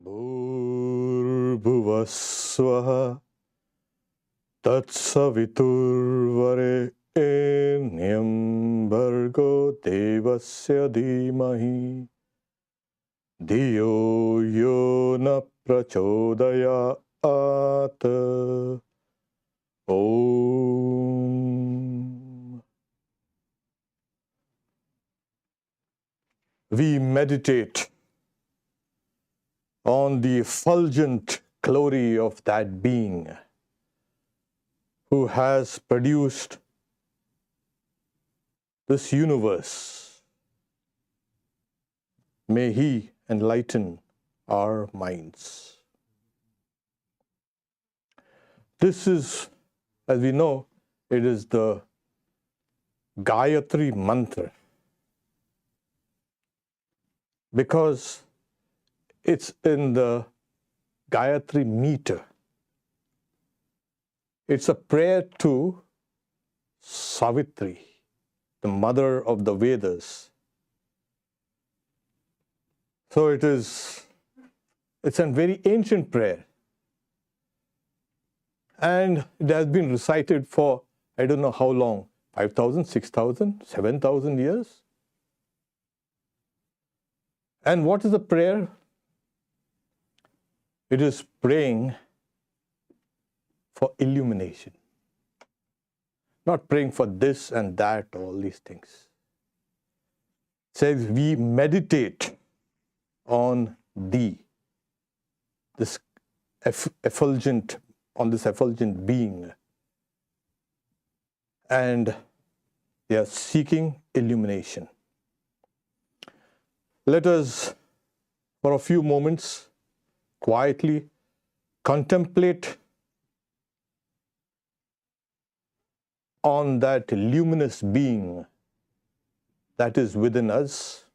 Bhurvasvaha Tatsaviturvarenyam Bhargo Devasya Dhimahi Dhiyo Yo Na Prachodayat. Om. We meditate on the effulgent glory of that being who has produced this universe. May He enlighten our minds. This is, as we know, it is the Gayatri mantra, because it's in the Gayatri meter. It's a prayer to Savitri, the mother of the Vedas. So it's a very ancient prayer. And it has been recited for, I don't know how long, 5,000, 6,000, 7,000 years. And what is the prayer? It is praying for illumination. Not praying for this and that, all these things. It says, we meditate on thee, this effulgent being. And they are seeking illumination. Let us, for a few moments, quietly contemplate on that luminous being that is within us.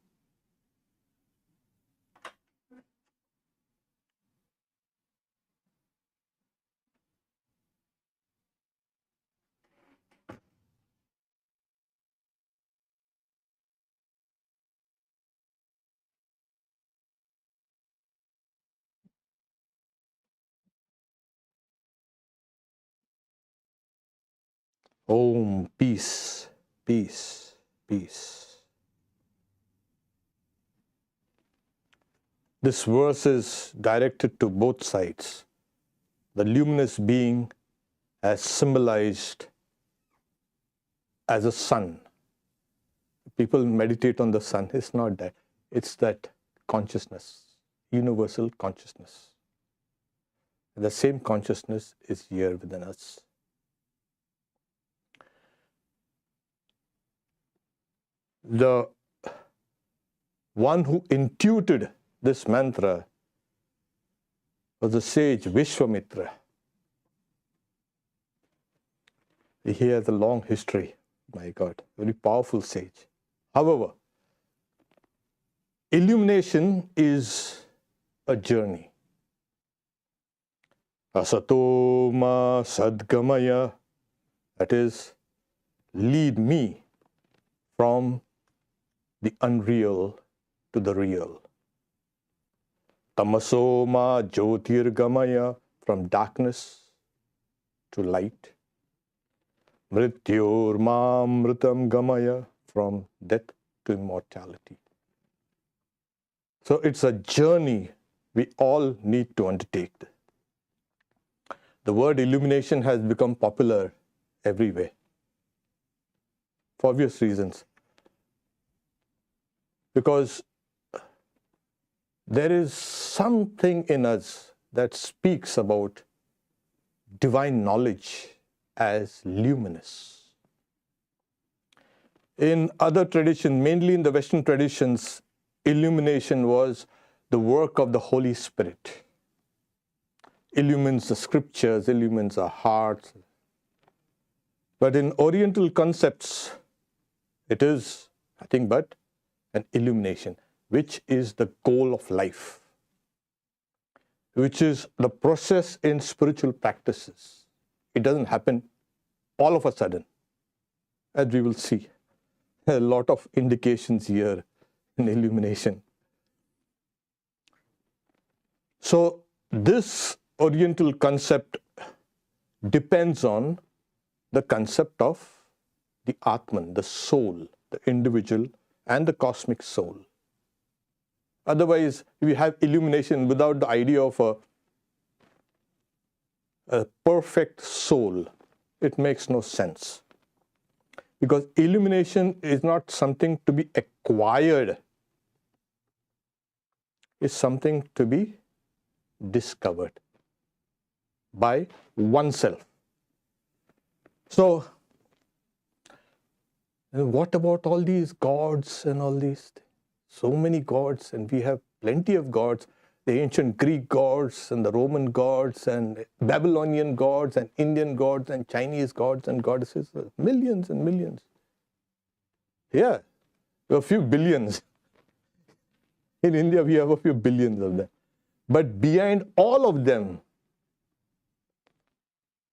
Om, peace, peace, peace. This verse is directed to both sides. The luminous being as symbolized as a sun. People meditate on the sun. It's not that. It's that consciousness, universal consciousness. The same consciousness is here within us. The one who intuited this mantra was the sage Vishwamitra. He has a long history, my God, very powerful sage. However, illumination is a journey. Asato ma sadgamaya, that is, lead me from the unreal to the real. Tamaso ma jyotirgamaya, from darkness to light. Mrityor ma mritam gamaya, from death to immortality. So it's a journey we all need to undertake. The word illumination has become popular everywhere for obvious reasons. Because there is something in us that speaks about divine knowledge as luminous. In other traditions, mainly in the Western traditions, illumination was the work of the Holy Spirit. Illumines the scriptures, illumines our hearts. But in Oriental concepts, it is nothing but an illumination, which is the goal of life, which is the process in spiritual practices. It doesn't happen all of a sudden, as we will see. A lot of indications here in illumination. So this Oriental concept depends on the concept of the Atman, the soul, the individual and the cosmic soul. Otherwise, if you have illumination without the idea of a perfect soul, it makes no sense. Because illumination is not something to be acquired. It's something to be discovered by oneself. So, what about all these gods and all these things? So many gods, and we have plenty of gods. The ancient Greek gods and the Roman gods and Babylonian gods and Indian gods and Chinese gods and goddesses, millions and millions. Yeah, a few billions. In India, we have a few billions of them. But behind all of them,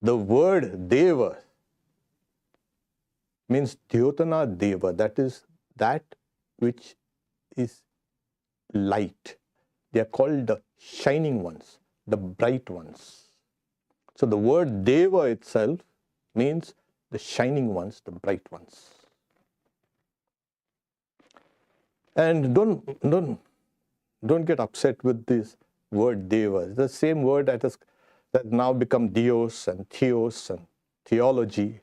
the word Deva means Dyotana Deva, that is that which is light. They are called the shining ones, the bright ones. So the word Deva itself means the shining ones, the bright ones. And don't get upset with this word Deva. It's the same word that now become Dios and Theos and theology.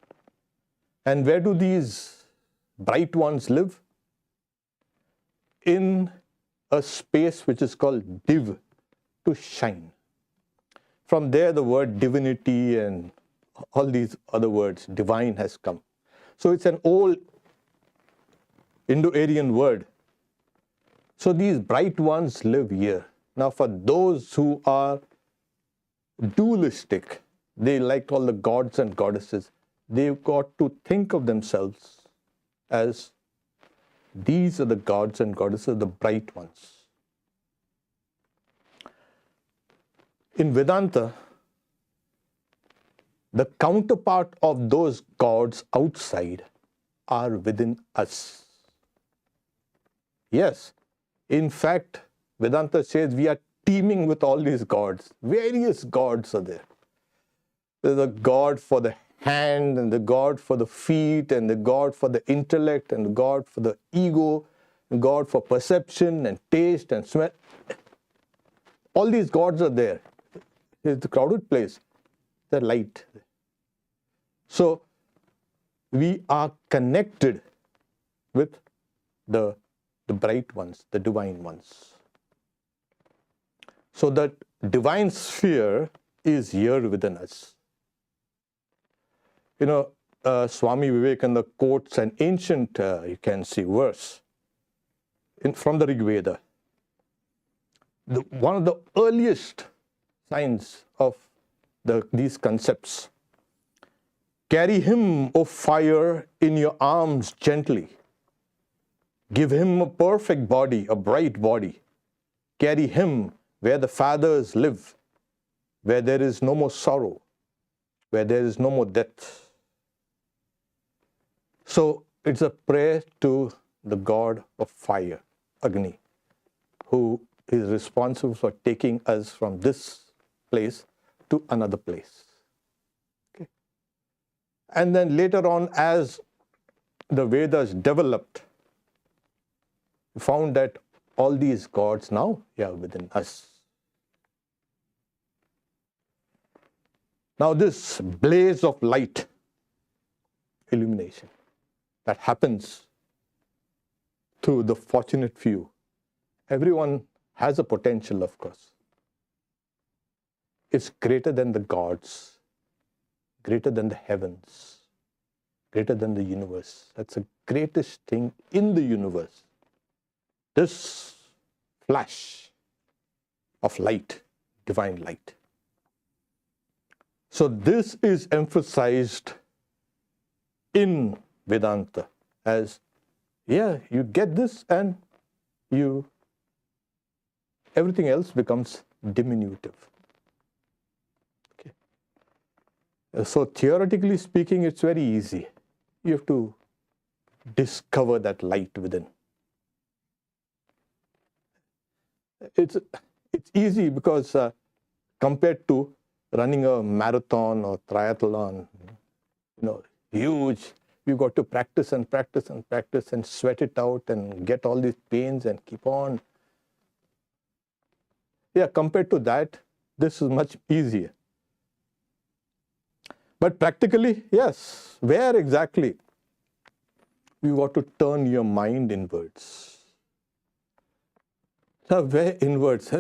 And where do these bright ones live? In a space which is called div, to shine. From there the word divinity and all these other words, divine, has come. So it's an old Indo-Aryan word. So these bright ones live here. Now for those who are dualistic, they like all the gods and goddesses, they've got to think of themselves as these are the gods and goddesses, the bright ones. In Vedanta, the counterpart of those gods outside are within us. Yes, in fact, Vedanta says we are teeming with all these gods. Various gods are there. There's a god for the hand, and the god for the feet, and the god for the intellect, and the god for the ego, and god for perception and taste and smell. All these gods are there. It's a crowded place. They're light. So we are connected with the bright ones, the divine ones. So that divine sphere is here within us. You know, Swami Vivekananda quotes an ancient, you can see, verse from the Rig Veda. One of the earliest signs of these concepts. Carry him, O fire, in your arms gently. Give him a perfect body, a bright body. Carry him where the fathers live, where there is no more sorrow, where there is no more death. So it's a prayer to the god of fire, Agni, who is responsible for taking us from this place to another place. Okay. And then later on, as the Vedas developed, we found that all these gods now are within us. Now this blaze of light, illumination, that happens to the fortunate few. Everyone has a potential, of course. It's greater than the gods, greater than the heavens, greater than the universe. That's the greatest thing in the universe. This flash of light, divine light. So this is emphasized in Vedanta as, yeah, you get this and everything else becomes diminutive. Okay. So theoretically speaking, it's very easy. You have to discover that light within. It's easy because compared to running a marathon or triathlon, huge, you got to practice and practice and practice and sweat it out and get all these pains and keep on. Yeah, compared to that, this is much easier. But practically, yes, where exactly? You got to turn your mind inwards. So where inwards?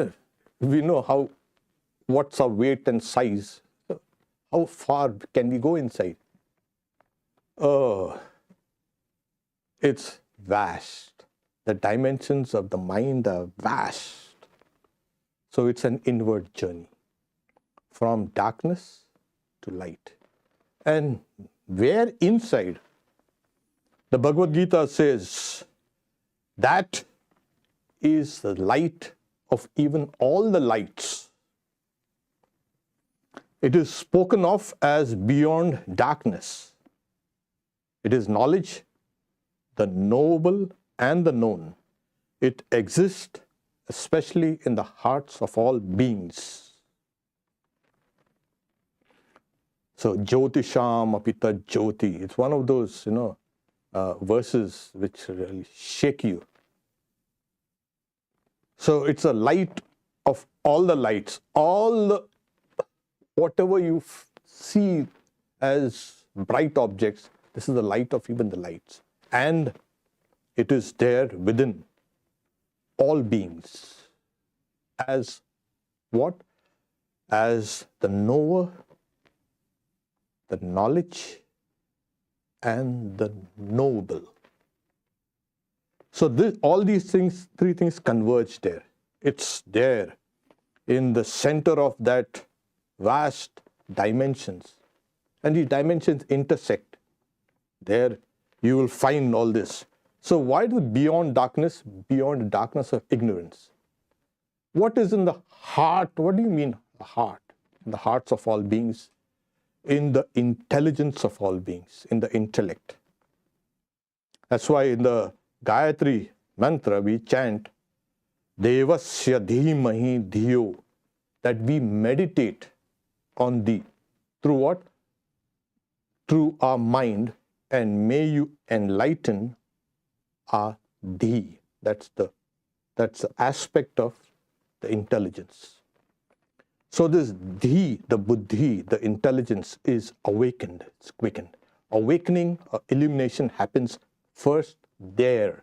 We know what's our weight and size. How far can we go inside? Oh, it's vast. The dimensions of the mind are vast. So it's an inward journey from darkness to light. And where inside? The Bhagavad Gita says that is the light of even all the lights. It is spoken of as beyond darkness. It is knowledge, the knowable and the known. It exists especially in the hearts of all beings. So, Jyotisham apita Jyoti. It's one of those, verses which really shake you. So, it's a light of all the lights, whatever you see as bright objects, this is the light of even the lights. And it is there within all beings. As what? As the knower, the knowledge, and the knowable. So all these things, three things converge there. It's there in the center of that vast dimensions. And these dimensions intersect. There you will find all this. So why the beyond darkness? Beyond the darkness of ignorance. What is in the heart? What do you mean the heart? In the hearts of all beings. In the intelligence of all beings. In the intellect. That's why in the Gayatri mantra we chant Devasya Dhimahi Dhiyo, that we meditate on thee. Through what? Through our mind, and may you enlighten our dhī. That's the aspect of the intelligence. So this dhī, the buddhi, the intelligence is awakened, it's quickened. Awakening or illumination happens first there.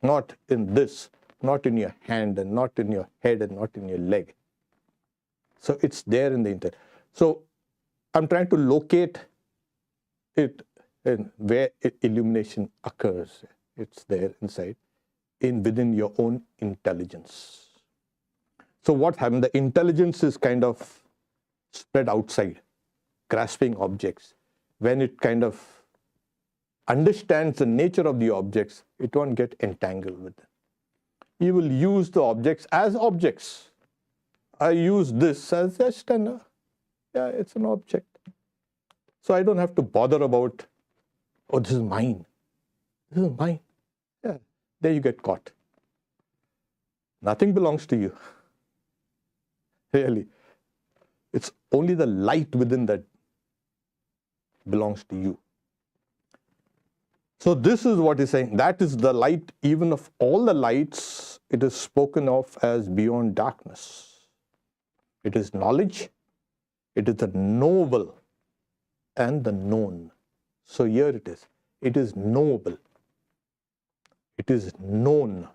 Not in this, not in your hand and not in your head and not in your leg. So it's there in the intellect. So I'm trying to locate it in where illumination occurs. It's there inside, within your own intelligence. So what happened? The intelligence is kind of spread outside, grasping objects. When it kind of understands the nature of the objects, it won't get entangled with them. You will use the objects as objects. I use this as just it's an object. So I don't have to bother about, oh, this is mine. This is mine. Yeah, there you get caught. Nothing belongs to you. Really. It's only the light within that belongs to you. So this is what he's saying. That is the light, even of all the lights, it is spoken of as beyond darkness. It is knowledge, it is the knowable and the known. So here it is. It is knowable, it is known,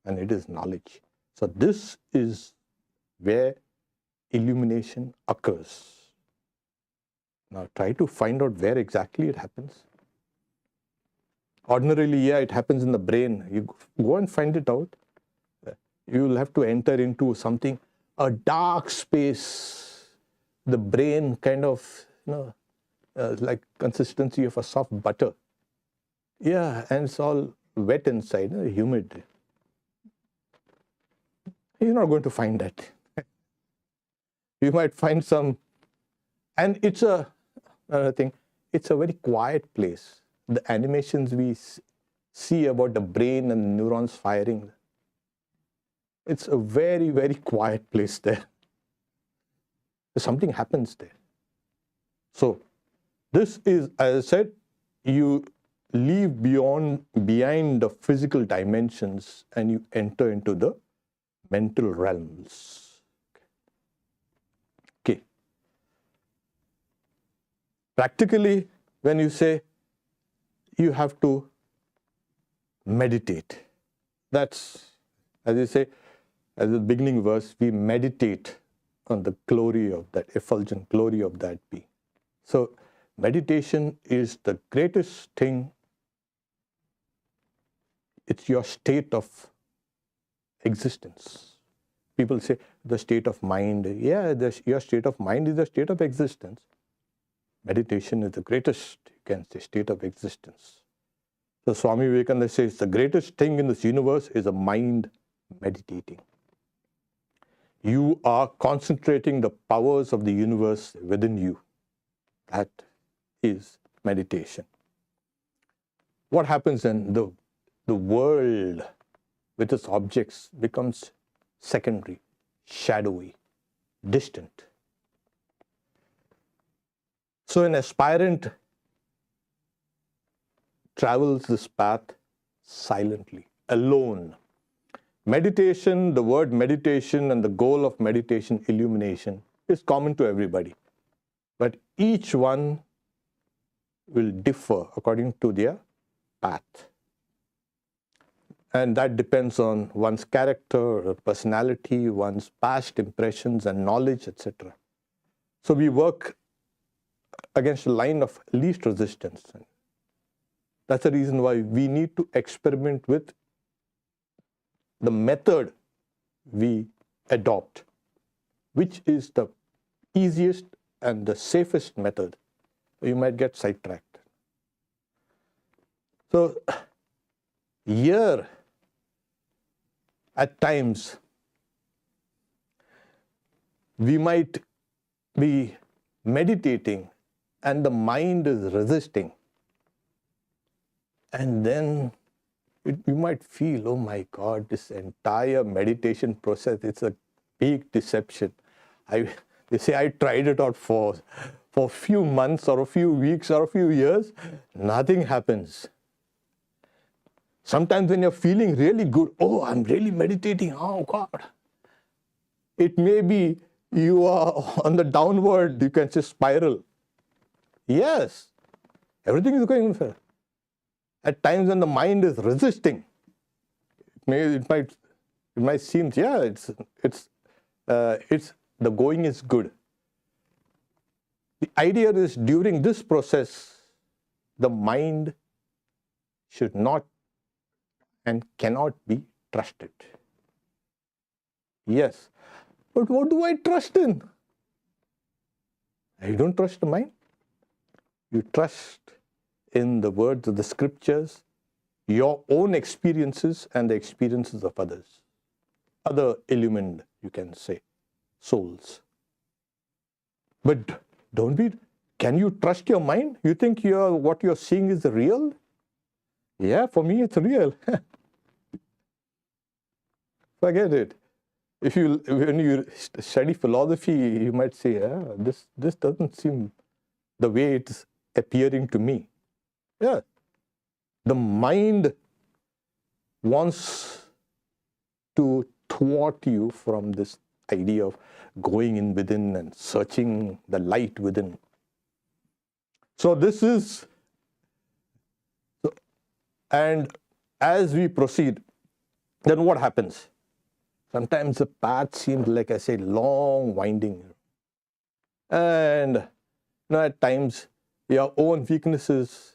and it is knowledge. So this is where illumination occurs. Now try to find out where exactly it happens. Ordinarily, yeah, it happens in the brain. You go and find it out. You will have to enter into something, a dark space. The brain kind of, like consistency of a soft butter. Yeah, and it's all wet inside, humid. You're not going to find that. You might find some, and it's another thing, it's a very quiet place. The animations we see about the brain and neurons firing, It's a very, very quiet place there. Something happens there. So this is, as I said, you leave behind the physical dimensions and you enter into the mental realms. Okay. Practically, when you say you have to meditate, that's, as you say, as the beginning verse, we meditate on the glory of that effulgent glory of that being. So meditation is the greatest thing. It's your state of existence. People say the state of mind. Yeah, your state of mind is the state of existence. Meditation is the greatest, you can say, state of existence. So Swami Vivekananda says the greatest thing in this universe is a mind meditating. You are concentrating the powers of the universe within you. That is meditation. What happens then? The world with its objects becomes secondary, shadowy, distant. So an aspirant travels this path silently, alone. Meditation, the word meditation and the goal of meditation, illumination, is common to everybody. But each one will differ according to their path. And that depends on one's character, personality, one's past impressions and knowledge, etc. So we work against the line of least resistance. That's the reason why we need to experiment with the method we adopt, which is the easiest and the safest method. You might get sidetracked. So here, at times, we might be meditating and the mind is resisting. And then you might feel, oh my God, this entire meditation process, it's a big deception. They say I tried it out for a few months or a few weeks or a few years, nothing happens. Sometimes when you're feeling really good, oh, I'm really meditating, oh God. It may be you are on the downward, you can say, spiral. Yes, everything is going well. At times when the mind is resisting, it might seem, yeah, it's the going is good. The idea is during this process, the mind should not and cannot be trusted. Yes, but what do I trust in? You don't trust the mind. You trust in the words of the scriptures, your own experiences and the experiences of others. Other illumined, you can say, souls. But can you trust your mind? You think what you're seeing is real? Yeah, for me it's real. Forget it. When you study philosophy, you might say, this doesn't seem the way it's appearing to me. Yeah. The mind wants to thwart you from this idea of going in within and searching the light within. So this is, and as we proceed, then what happens? Sometimes the path seems, like I say, long, winding. And at times, your own weaknesses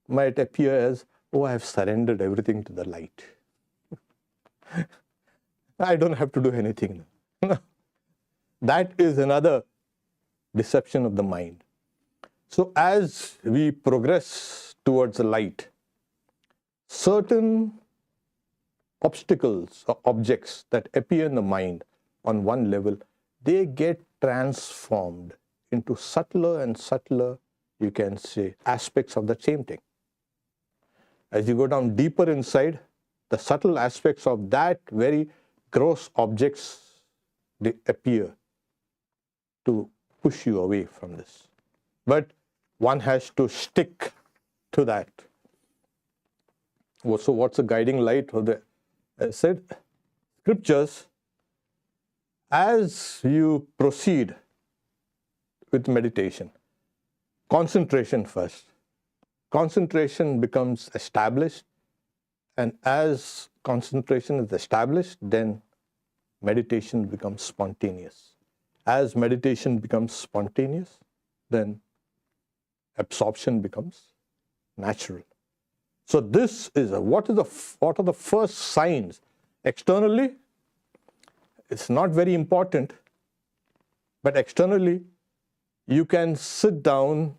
might appear as, oh, I have surrendered everything to the light. I don't have to do anything. That is another deception of the mind. So as we progress towards the light, certain obstacles or objects that appear in the mind on one level, they get transformed into subtler and subtler, you can say, aspects of the same thing. As you go down deeper inside, the subtle aspects of that very gross objects, they appear to push you away from this. But one has to stick to that. So what's the guiding light of the, I said, scriptures? As you proceed with meditation, concentration first. Concentration becomes established, and as concentration is established, then meditation becomes spontaneous. As meditation becomes spontaneous, then absorption becomes natural. So this is what are the first signs? Externally, it's not very important, but externally, you can sit down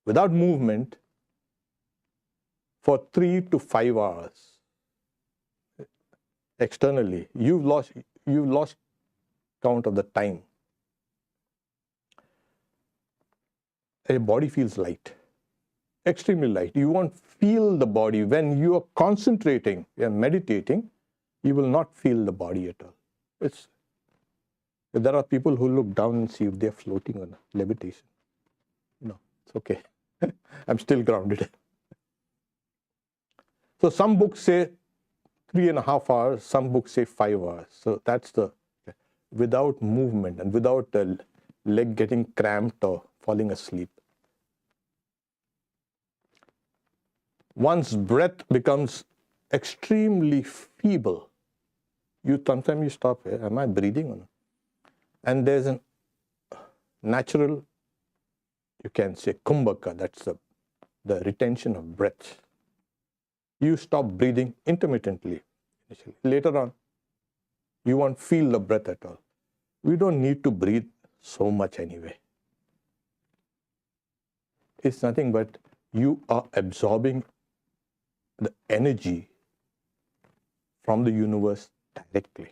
without movement for 3 to 5 hours. Externally, you've lost count of the time. Your body feels light, extremely light. You won't feel the body. When you are concentrating, you are meditating, you will not feel the body at all. There are people who look down and see if they're floating on levitation. No, it's okay. I'm still grounded. So some books say 3.5 hours, some books say 5 hours. So that's without movement and without the leg getting cramped or falling asleep. One's breath becomes extremely feeble. Sometimes you stop, am I breathing or not? And there's a natural, you can say kumbhaka, that's the retention of breath. You stop breathing intermittently. Later on, you won't feel the breath at all. We don't need to breathe so much anyway. It's nothing but you are absorbing the energy from the universe directly.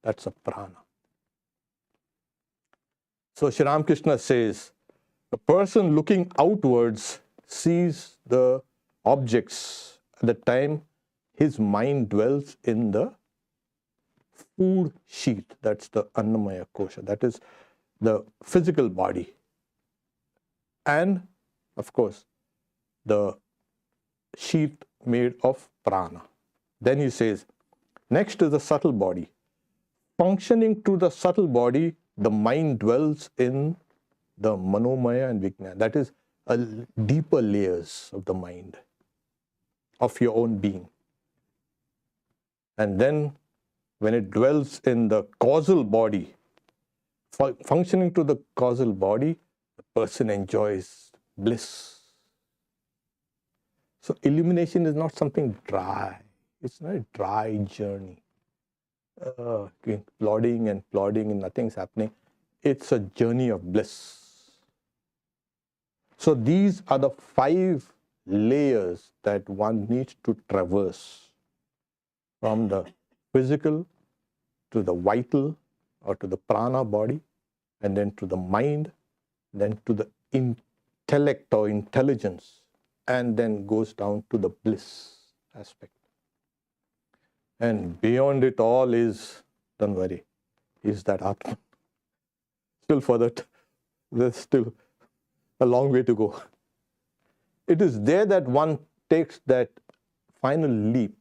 That's a prana. So Shri Ramakrishna says, the person looking outwards sees the objects at the time his mind dwells in the food sheath. That's the Annamaya Kosha. That is the physical body. And, of course, the sheath made of prana. Then he says, next is the subtle body. Functioning to the subtle body, the mind dwells in the manomaya and vijnana. That is deeper layers of the mind, of your own being. And then when it dwells in the causal body, functioning to the causal body, the person enjoys bliss. So illumination is not something dry. It's not a dry journey. Plodding and nothing's happening. It's a journey of bliss. So these are the 5 layers that one needs to traverse, from the physical to the vital or to the prana body, and then to the mind, then to the intellect or intelligence, and then goes down to the bliss aspect. And beyond it all is, don't worry, is that Atman. Still further, there's still a long way to go. It is there that one takes that final leap.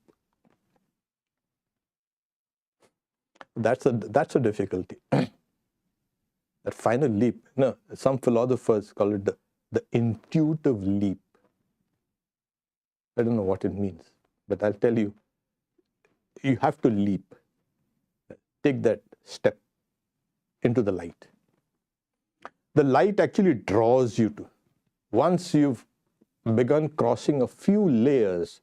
That's a difficulty. That final leap. No, some philosophers call it the intuitive leap. I don't know what it means, but I'll tell you. You have to leap. Take that step into the light. The light actually draws you to. Once you've begun crossing a few layers,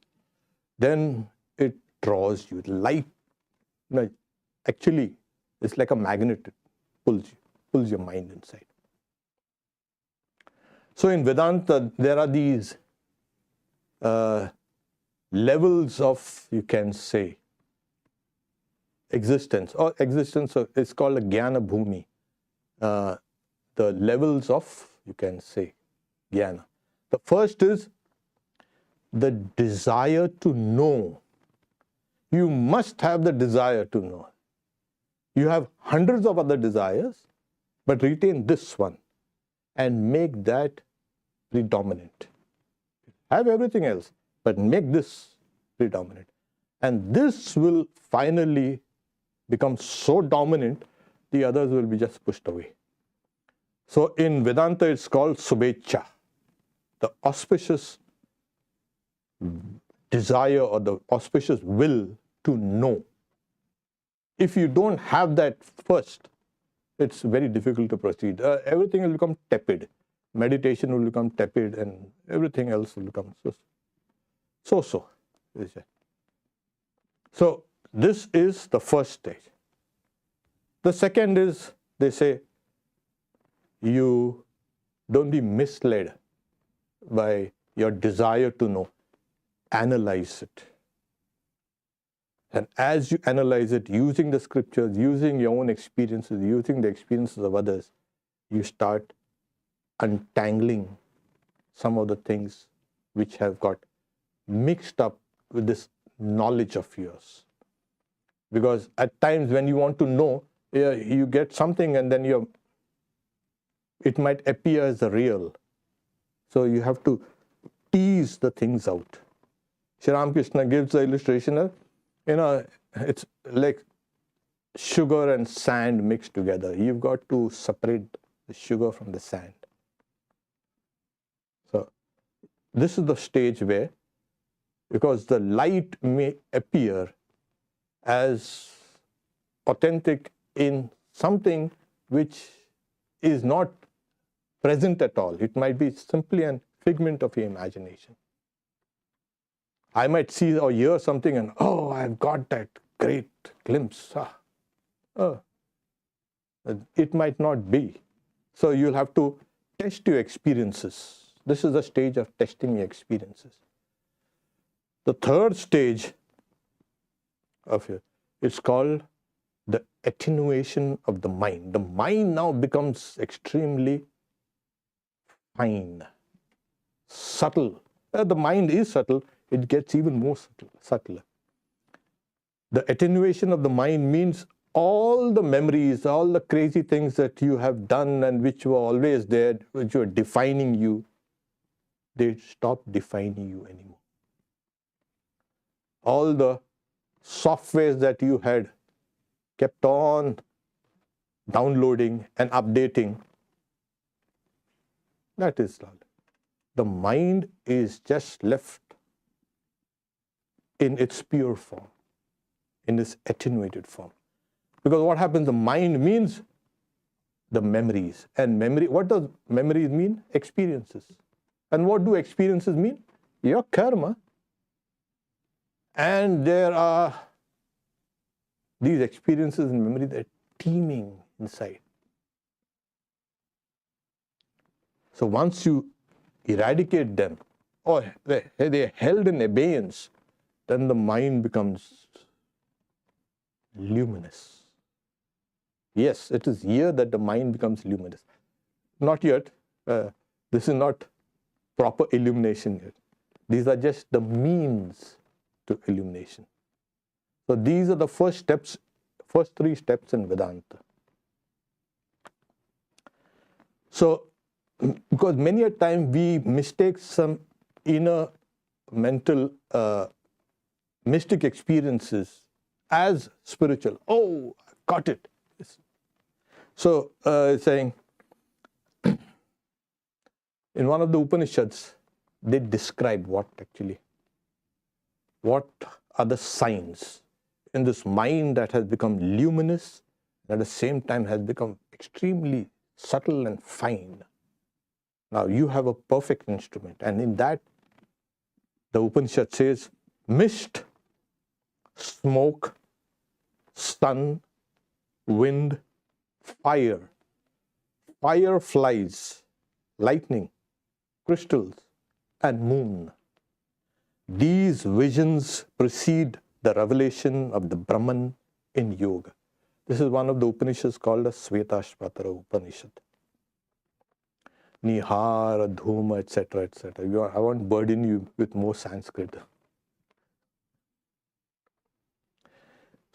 then it draws you. Light, actually, it's like a magnet. It pulls your mind inside. So in Vedanta, there are these levels of, you can say, existence. It's called a Jnana Bhumi. The levels of, you can say, Jnana. The first is the desire to know You must have the desire to know. You have hundreds of other desires, but retain this one and make that predominant. Have everything else, but make this predominant. And this will finally become so dominant, the others will be just pushed away. So in Vedanta, it's called Subhecha, the auspicious desire or the auspicious will to know. If you don't have that first, it's very difficult to proceed. Everything will become tepid. Meditation will become tepid and everything else will become so. So this is the first stage. The second is, they say, you don't be misled by your desire to know. Analyze it. And as you analyze it, using the scriptures, using your own experiences, using the experiences of others, you start untangling some of the things which have got mixed up with this knowledge of yours. Because at times when you want to know, you get something and then it might appear as real. So you have to tease the things out. Sri Ramakrishna gives the illustration of, it's like sugar and sand mixed together. You've got to separate the sugar from the sand. So this is the stage where, because the light may appear as authentic in something which is not present at all. It might be simply a figment of your imagination. I might see or hear something and, oh, I've got that great glimpse. It might not be. So you'll have to test your experiences. This is the stage of testing your experiences. The third stage of it, it's called the attenuation of the mind. The mind now becomes extremely fine, subtle. The mind is subtle. It gets even more subtler. The attenuation of the mind means all the memories, all the crazy things that you have done and which were always there, which were defining you, they stop defining you anymore. All the softwares that you had kept on downloading and updating, that is all. The mind is just left in its pure form, in its attenuated form. Because what happens, the mind means the memories. And memory, what does memories mean? Experiences. And what do experiences mean? Your karma. And there are these experiences and memories that are teeming inside. So once you eradicate them, or they're held in abeyance, then the mind becomes luminous. Yes, it is here that the mind becomes luminous. Not yet. This is not proper illumination yet. These are just the means to illumination. So these are the first steps, first three steps in Vedanta. So, because many a time we mistake some inner mental mystic experiences as spiritual. Oh, I got it. So, saying, in one of the Upanishads, they describe what are the signs in this mind that has become luminous, and at the same time has become extremely subtle and fine. Now you have a perfect instrument, and in that, the Upanishad says, mist, smoke, sun, wind, fire, fireflies, lightning, crystals, and moon. These visions precede the revelation of the Brahman in yoga. This is one of the Upanishads called the Svetashvatara Upanishad. Nihara, Dhuma, etc., etc. I won't burden you with more Sanskrit.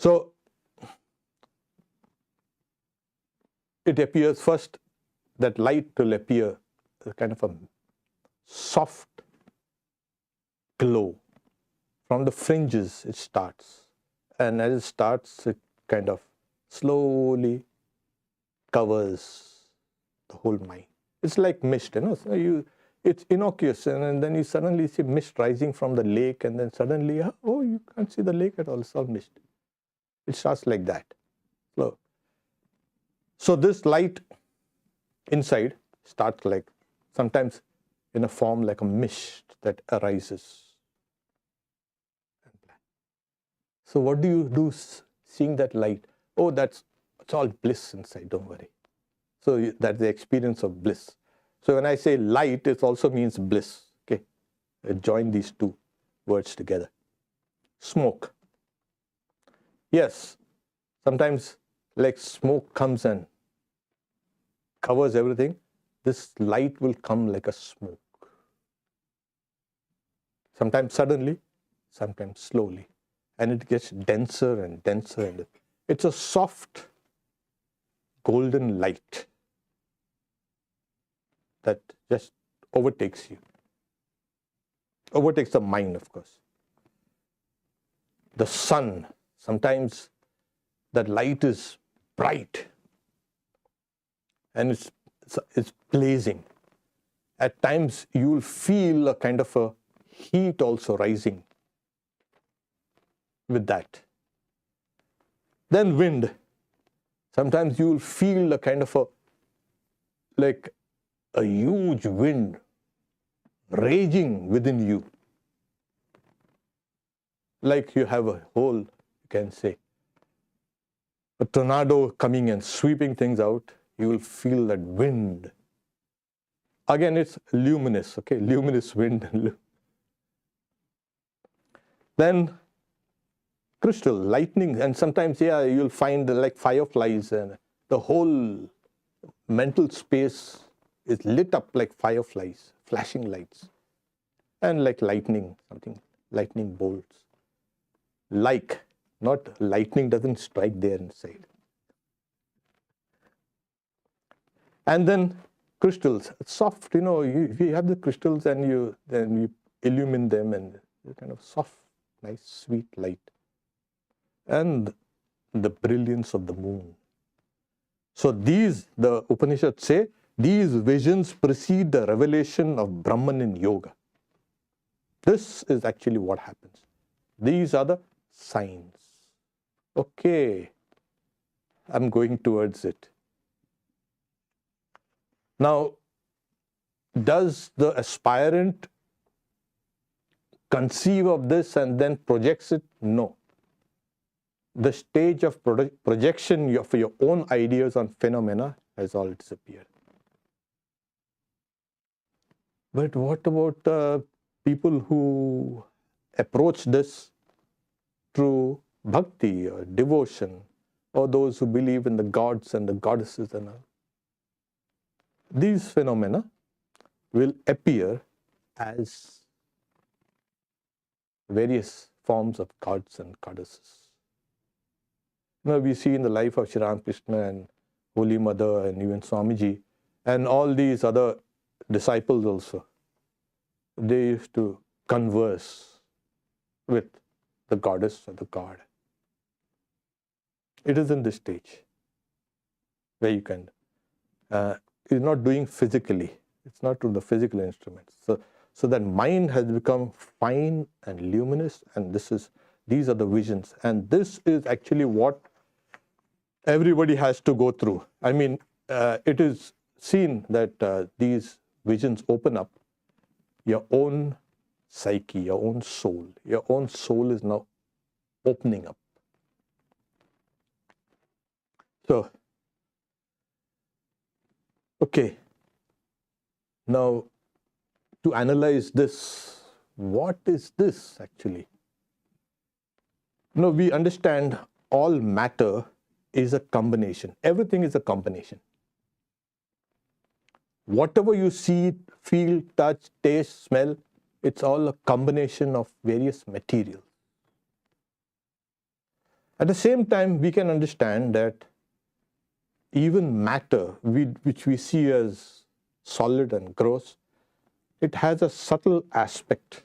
So it appears first, that light will appear a kind of a soft glow. From the fringes it starts, and as it starts, it kind of slowly covers the whole mind. It's like mist, you know. So it's innocuous, and then you suddenly see mist rising from the lake, and then suddenly, oh, you can't see the lake at all, it's all mist. It starts like that. So this light inside starts like, sometimes in a form like a mist that arises. So what do you do seeing that light? Oh, it's all bliss inside, don't worry. So that's the experience of bliss. So when I say light, it also means bliss. Okay, I join these two words together. Smoke. Yes, sometimes like smoke comes and covers everything. This light will come like a smoke. Sometimes suddenly, sometimes slowly. And it gets denser and denser. And it's a soft golden light that just overtakes you. Overtakes the mind, of course. The sun, sometimes that light is bright and it's blazing. At times you will feel a kind of a heat also rising with that. Then wind. Sometimes you will feel a kind of like a huge wind raging within you. Like you have a whole, you can say, a tornado coming and sweeping things out. You will feel that wind. Again, it's luminous, okay? Luminous wind. Then crystal, lightning, and sometimes, yeah, you'll find like fireflies, and the whole mental space is lit up like fireflies, flashing lights, and like lightning, something, lightning bolts. Like, not lightning doesn't strike there inside. And then crystals, soft, you know, you have the crystals and then you illumine them, and kind of soft, nice, sweet light. And the brilliance of the moon. So these, the Upanishads say, these visions precede the revelation of Brahman in yoga. This is actually what happens. These are the signs. Okay, I'm going towards it. Now, does the aspirant conceive of this and then projects it? No. The stage of projection of your own ideas on phenomena has all disappeared. But what about people who approach this through bhakti or devotion, or those who believe in the gods and the goddesses and all? These phenomena will appear as various forms of gods and goddesses. You know, we see in the life of Sri Ramakrishna and Holy Mother and even Swamiji and all these other disciples also, they used to converse with the goddess or the god. It is in this stage where you can, it's not doing physically, it's not through the physical instruments. So that mind has become fine and luminous, and these are the visions. And this is actually what everybody has to go through. I mean, it is seen that these visions open up your own psyche, your own soul. Your own soul is now opening up. So, okay. Now, to analyze this, what is this actually? No, we understand all matter is a combination. Everything is a combination. Whatever you see, feel, touch, taste, smell, it's all a combination of various materials. At the same time, we can understand that even matter, which we see as solid and gross, it has a subtle aspect.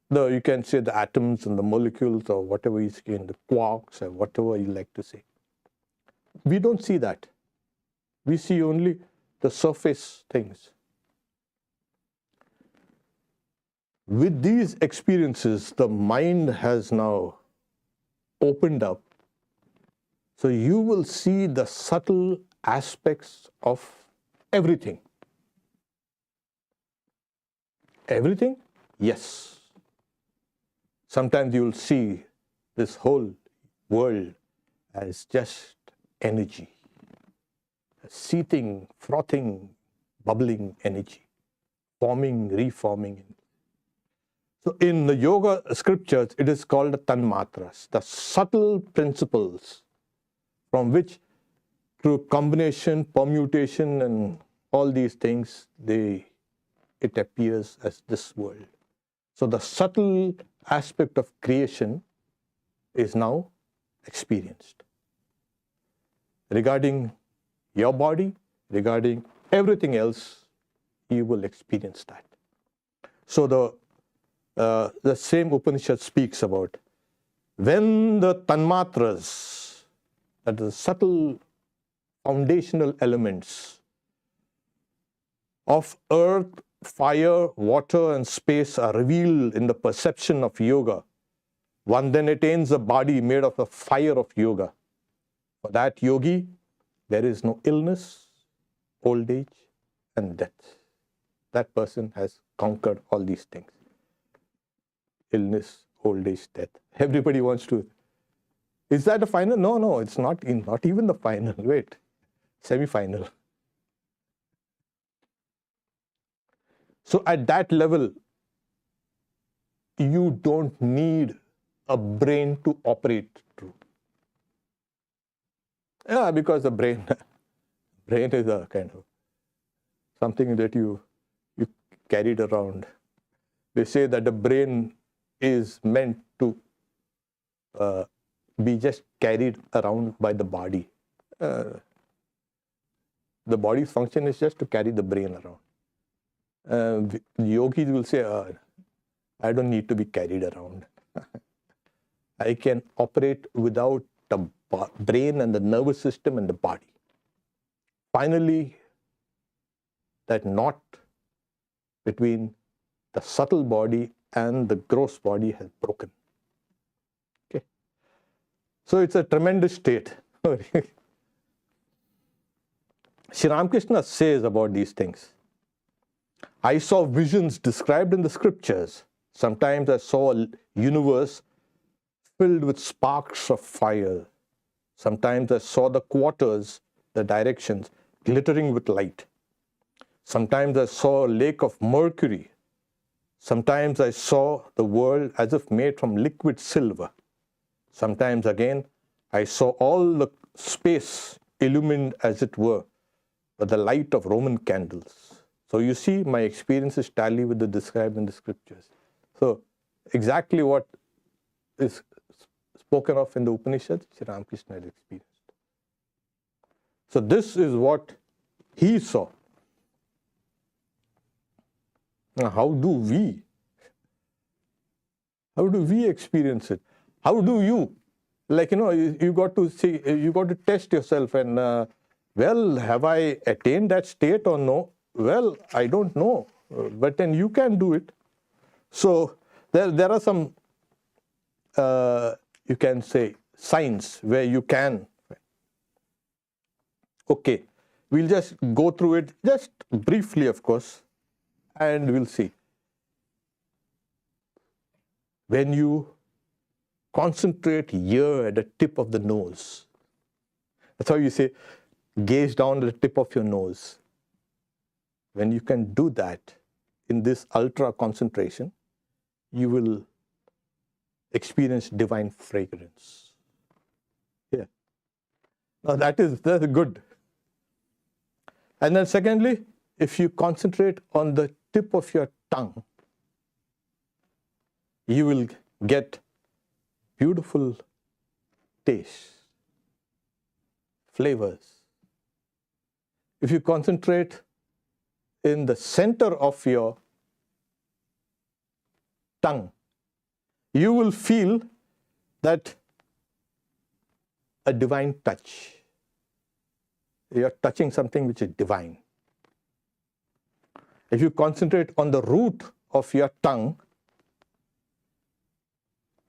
You can say the atoms and the molecules or whatever you see in the quarks or whatever you like to say. We don't see that. We see only the surface things. With these experiences, the mind has now opened up. So you will see the subtle aspects of everything. Everything? Yes. Sometimes you will see this whole world as just energy, a seething, frothing, bubbling energy, forming, reforming. So in the yoga scriptures, it is called the tanmatras, the subtle principles from which through combination, permutation and all these things, it appears as this world. So the subtle aspect of creation is now experienced. Regarding your body, regarding everything else, you will experience that. So the same Upanishad speaks about when the tanmatras, that is subtle foundational elements of earth, fire, water and space are revealed in the perception of yoga, one then attains a body made of the fire of yoga. For that yogi, there is no illness, old age and death. That person has conquered all these things. Illness, old age, death. Everybody wants to. Is that a final? No, it's not even the final. Wait, semi-final. So at that level, you don't need a brain to operate through. Yeah, because the brain is a kind of something that you carried around. They say that the brain is meant to be just carried around by the body. The body's function is just to carry the brain around. Yogis will say, I don't need to be carried around. I can operate without the brain and the nervous system and the body. Finally, that knot between the subtle body and the gross body has broken. Okay. So it's a tremendous state. Sri Ramakrishna says about these things. I saw visions described in the scriptures. Sometimes I saw a universe filled with sparks of fire. Sometimes I saw the quarters, the directions, glittering with light. Sometimes I saw a lake of mercury. Sometimes I saw the world as if made from liquid silver. Sometimes again, I saw all the space illumined as it were by the light of Roman candles. So you see, my experiences tally with the described in the scriptures. So exactly what is spoken of in the Upanishads, Sri Ramakrishna had experienced. So this is what he saw. Now, how do we experience it? How do you? Like, you got to see, you got to test yourself and, well, have I attained that state or no? Well, I don't know, but then you can do it. So there are some, you can say, signs where you can. Okay, we'll just go through it just briefly, of course, and we'll see. When you concentrate here at the tip of the nose, that's how you say, gaze down at the tip of your nose. When you can do that in this ultra concentration, you will experience divine fragrance. Yeah. Now that's good. And then secondly, if you concentrate on the tip of your tongue, you will get beautiful taste, flavors. If you concentrate in the center of your tongue, you will feel that a divine touch. You are touching something which is divine. If you concentrate on the root of your tongue,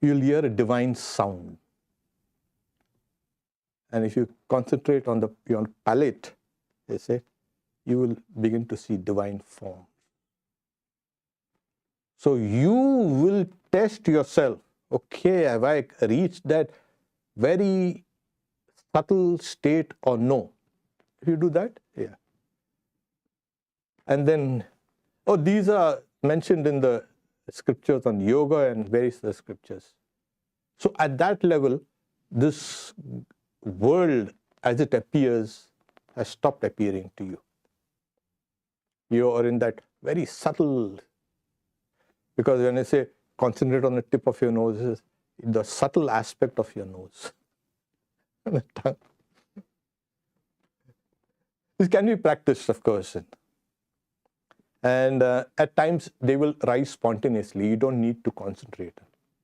you'll hear a divine sound. And if you concentrate on your palate, they say, you will begin to see divine form. So you will test yourself. Okay, have I reached that very subtle state or no? If you do that, yeah. And then, these are mentioned in the scriptures on yoga and various other scriptures. So at that level, this world as it appears has stopped appearing to you. You are in that very subtle, because when I say concentrate on the tip of your nose, is the subtle aspect of your nose. The tongue. This can be practiced, of course. And at times they will rise spontaneously. You don't need to concentrate.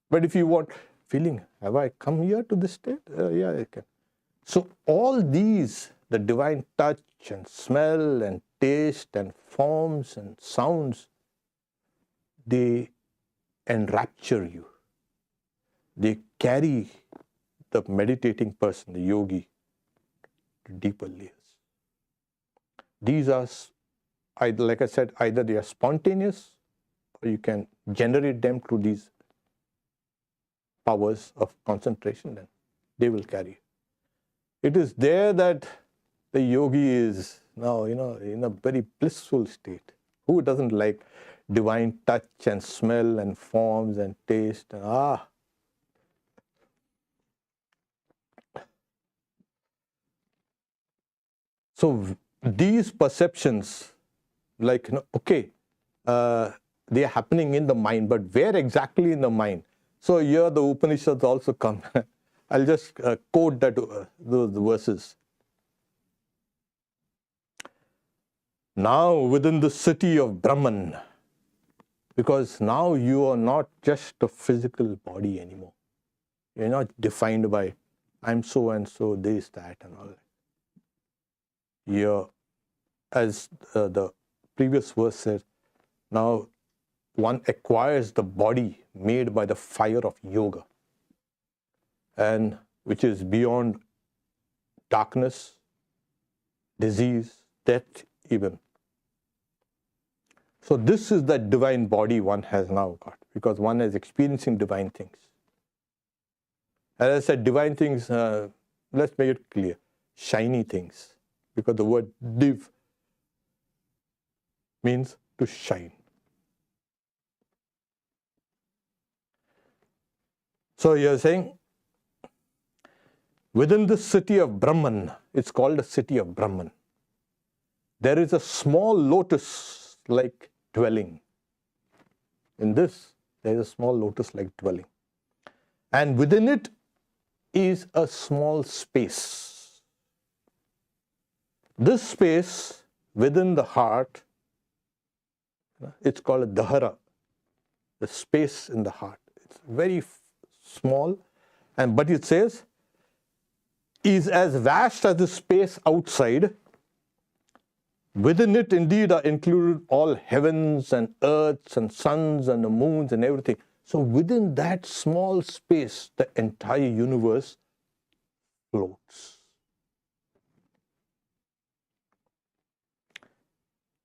But if you want feeling, have I come here to this state? Yeah, I can. So all these, the divine touch and smell and taste and forms and sounds, they enrapture you. They carry the meditating person, the yogi, to deeper layers. These are, like I said, either they are spontaneous or you can generate them through these powers of concentration, then they will carry. It is there that the yogi is now, in a very blissful state. Who doesn't like divine touch and smell and forms and taste? So these perceptions, like, okay, they are happening in the mind, but where exactly in the mind? So here the Upanishads also come. I'll just quote those verses. Now within the city of Brahman, because now you are not just a physical body anymore. You're not defined by, I'm so and so, this, that, and all that. You're, as the previous verse said, now one acquires the body made by the fire of yoga, and which is beyond darkness, disease, death even. So this is that divine body one has now got, because one is experiencing divine things. As I said, divine things, let's make it clear, shiny things, because the word div means to shine. So you're saying, within the city of Brahman, it's called the city of Brahman, there is a small lotus-like dwelling. In this, there is a small lotus-like dwelling. And within it is a small space. This space within the heart, it's called a dahara, the space in the heart. It's very small, but it says, is as vast as the space outside. Within it indeed are included all heavens and earths and suns and the moons and everything. So within that small space, the entire universe floats.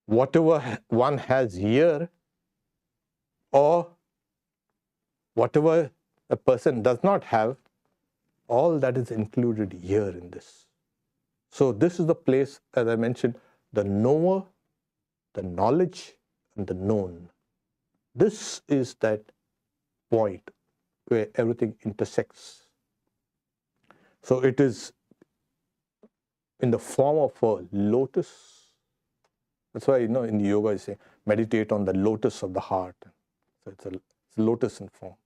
Whatever one has here, or whatever a person does not have, all that is included here in this. So this is the place, as I mentioned, the knower, the knowledge, and the known. This is that point where everything intersects. So it is in the form of a lotus. That's why, in yoga you say, meditate on the lotus of the heart. So it's a lotus in form.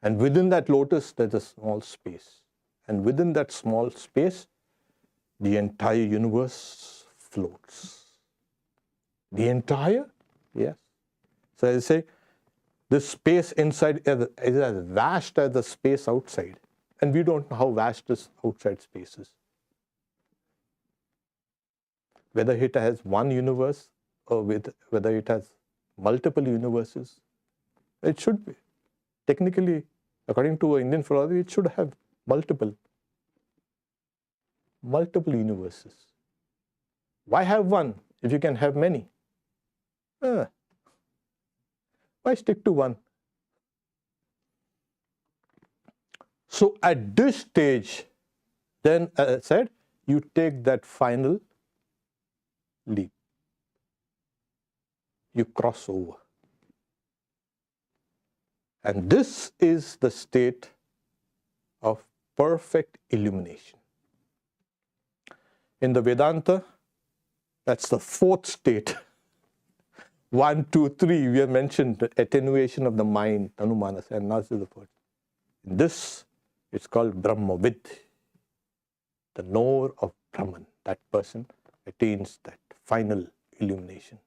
And within that lotus, there's a small space. and within that small space, the entire universe floats. The entire, yes. So as I say, this space inside is as vast as the space outside. And we don't know how vast this outside space is. Whether it has one universe or whether it has multiple universes, it should be. Technically, according to Indian philosophy, it should have multiple universes. Why have one if you can have many? Why stick to one? So at this stage, then as I said, you take that final leap. You cross over. And this is the state of perfect illumination. In the Vedanta, that's the fourth state. 1, 2, 3, we have mentioned the attenuation of the mind, Tanumanas, and now this is the fourth. In this, it's called Brahmavid, the knower of Brahman. That person attains that final illumination.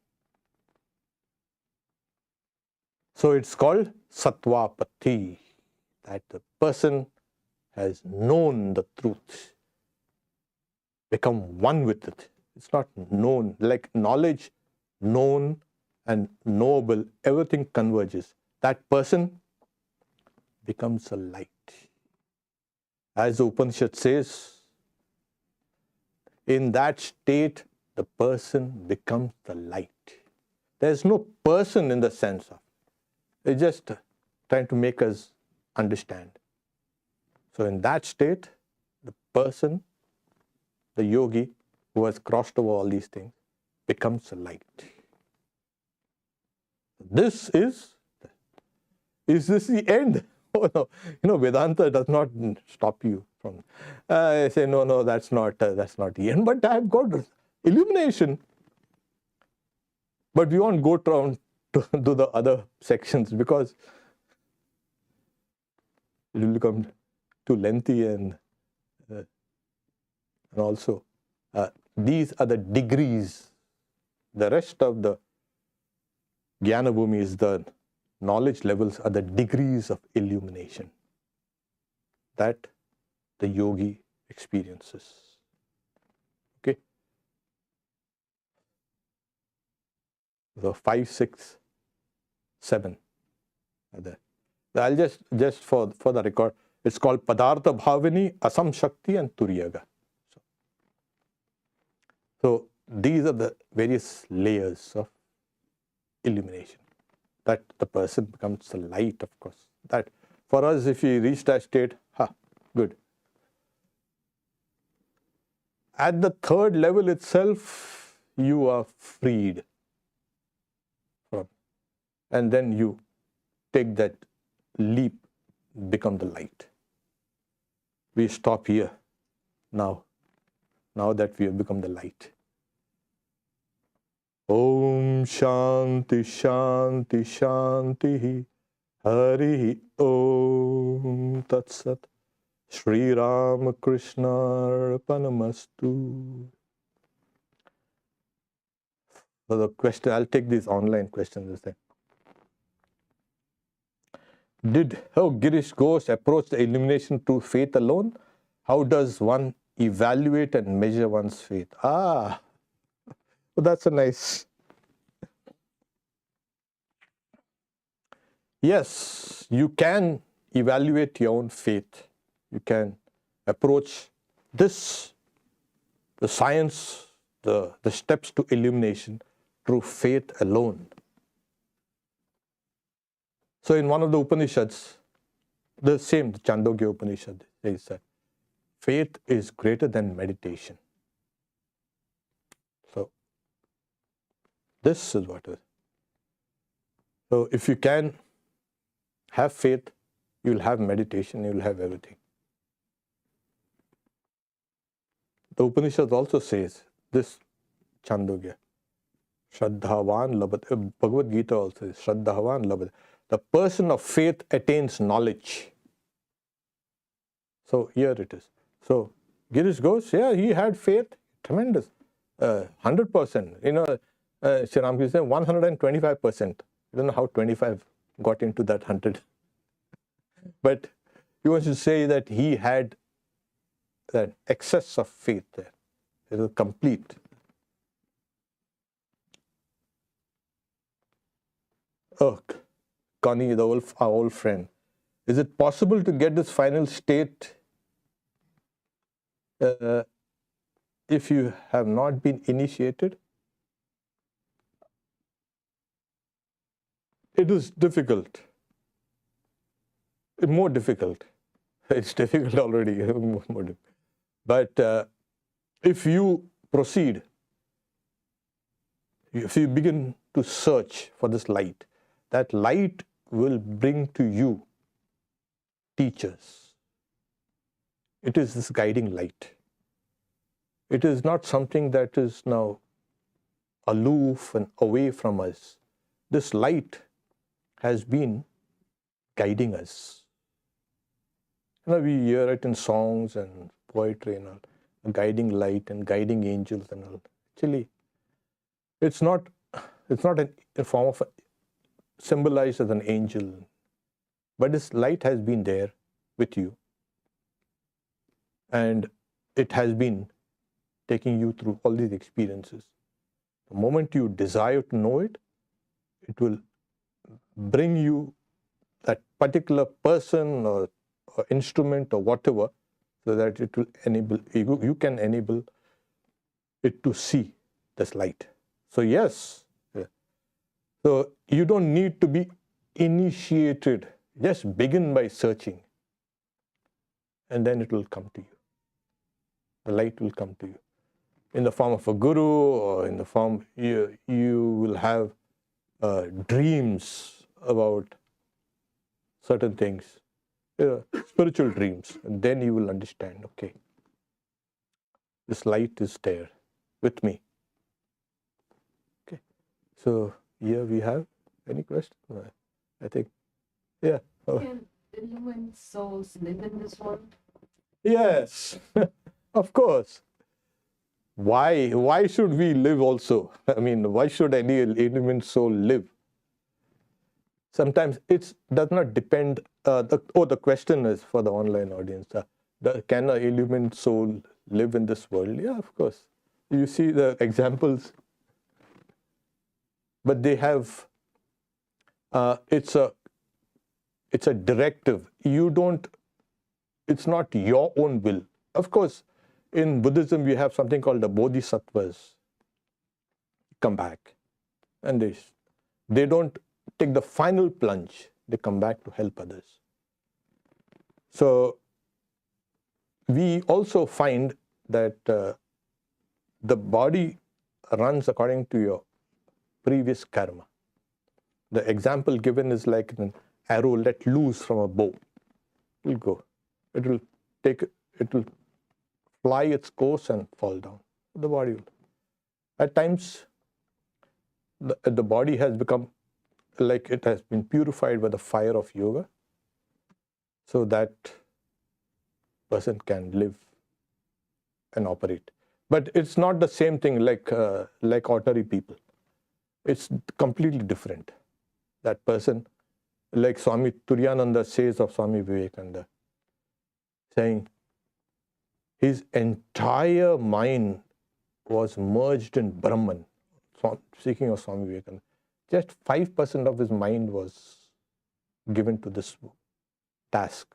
So it's called Sattvapatti, that the person has known the truth, become one with it. It's not known, like knowledge, known and knowable, everything converges. That person becomes a light. As the Upanishad says, in that state, the person becomes the light. There's no person in the sense of, it's just trying to make us understand. So in that state, the person, the yogi who has crossed over all these things, becomes a light. Is this the end? Oh no, Vedanta does not stop you from. I say no, that's not the end. But I've got illumination. But we won't go down to do the other sections because it will become too lengthy and also these are the degrees. The rest of the Jnana Bhumi is the knowledge levels, are the degrees of illumination that the yogi experiences. Okay? So 5, 6, 7 are there. I'll just for the record, it's called Padartha Bhavini, Asam Shakti and Turiyaga. So these are the various layers of illumination. That the person becomes the light, of course. That for us, if we reach that state, good. At the third level itself, you are freed from. And then you take that leap, become the light. We stop here now that we have become the light. Om Shanti Shanti Shanti Hari Om Tat Sat Shri Ram Krishna Arpanamastu. For the question, I'll take these online questions. Did Girish Ghosh approach the illumination through faith alone? How does one evaluate and measure one's faith? Well, that's a nice. Yes, you can evaluate your own faith. You can approach this, the science, the steps to illumination through faith alone. So in one of the Upanishads, the Chandogya Upanishad says that faith is greater than meditation. So this is what it is. So if you can have faith, you will have meditation, you will have everything. The Upanishad also says this, Chandogya, Shraddhavan labhat. Bhagavad Gita also says, Shraddhavan labhat. The person of faith attains knowledge. So here it is. So Girish goes, yeah, he had faith, tremendous, 100%. You know, Sri Ramakrishna said 125%. I don't know how 25 got into that 100. But he wants to say that he had that excess of faith there. It was complete. Oh, Connie, our old friend. Is it possible to get this final state if you have not been initiated? It is difficult. More difficult. It's difficult already. But if you proceed, if you begin to search for this light, that light will bring to you teachers. It is this guiding light. It is not something that is now aloof and away from us. This light has been guiding us. You know, we hear it in songs and poetry and all, a guiding light and guiding angels and all. Actually, it's not a form of symbolized as an angel, but this light has been there with you, and it has been taking you through all these experiences. The moment you desire to know it, it will bring you that particular person or instrument or whatever, so that it will enable you can enable it to see this light. So yes, so you don't need to be initiated. Just begin by searching, and then it will come to you. The light will come to you in the form of a guru, or in the form you will have dreams about certain things, spiritual dreams, and then you will understand, okay, this light is there with me. Okay, so here we have any question? I think, yeah. Can illumined souls live in this world? Yes, of course. Why should we live also? I mean, why should any illumined soul live? Sometimes it does not depend. The question is for the online audience. Can an illumined soul live in this world? Yeah, of course. You see the examples. But they have, it's a directive. It's not your own will. Of course, in Buddhism, we have something called the bodhisattvas. Come back. And they don't take the final plunge. They come back to help others. So we also find that the body runs according to your previous karma. The example given is like an arrow let loose from a bow. It will go. It will fly its course and fall down. The body will. At times, the body has become like it has been purified by the fire of yoga, so that person can live and operate. But it's not the same thing like ordinary people. It's completely different. That person, like Swami Turiyananda says of Swami Vivekananda, saying his entire mind was merged in Brahman. Speaking of Swami Vivekananda, just 5% of his mind was given to this task,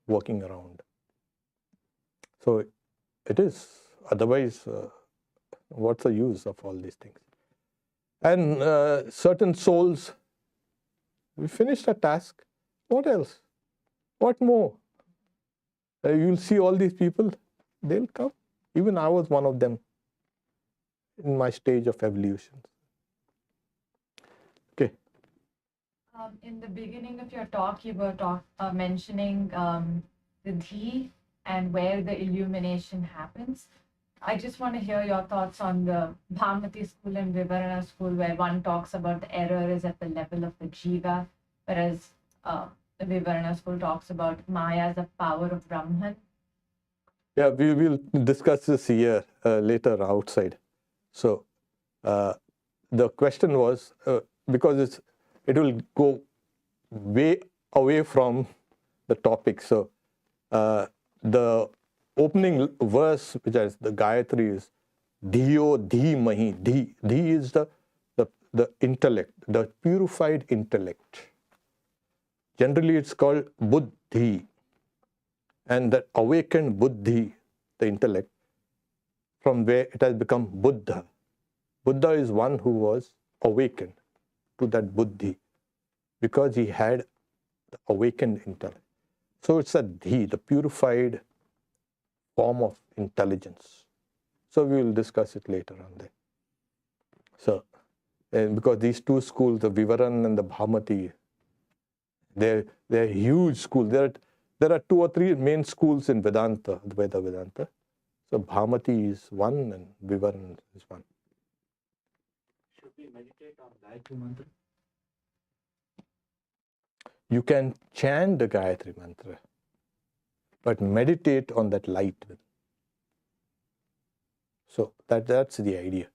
working around. So it is. Otherwise, what's the use of all these things? And certain souls, we finished a task. What else? What more? You'll see all these people, they'll come. Even I was one of them in my stage of evolution. Okay. In the beginning of your talk, you were mentioning the dhi and where the illumination happens. I just want to hear your thoughts on the Bhamati school and Vivarana school, where one talks about the error is at the level of the jiva, whereas the Vivarana school talks about Maya as a power of Brahman. Yeah, we will discuss this here later outside. So the question was, because it will go way away from the topic. So the opening verse, which is the Gayatri, is Dhiyo Dhimahi. Dhi is the intellect, the purified intellect. Generally, it's called Buddhi. And that awakened Buddhi, the intellect, from where it has become Buddha. Buddha is one who was awakened to that Buddhi because he had the awakened intellect. So it's a Dhi, the purified form of intelligence. So we will discuss it later on there. So, because these two schools, the Vivaran and the Bhamati, they're huge schools. There are 2 or 3 main schools in Vedanta, Vedanta. So Bhamati is one and Vivaran is one. Should we meditate on Gayatri Mantra? You can chant the Gayatri Mantra, but meditate on that light. So that's the idea.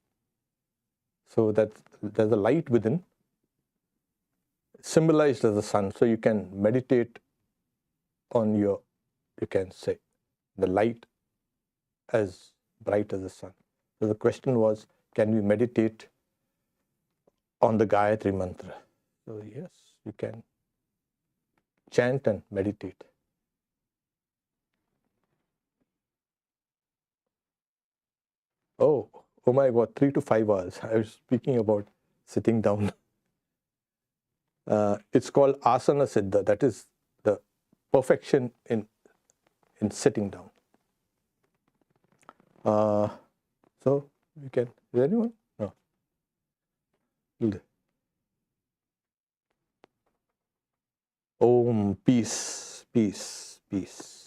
So that there's a light within, symbolized as the sun. So you can meditate on you can say, the light as bright as the sun. So the question was, can we meditate on the Gayatri Mantra? So yes, you can chant and meditate. Oh my God, 3 to 5 hours. I was speaking about sitting down. It's called Asana Siddha. That is the perfection in sitting down. So you can, is anyone? No. Om, peace, peace, peace.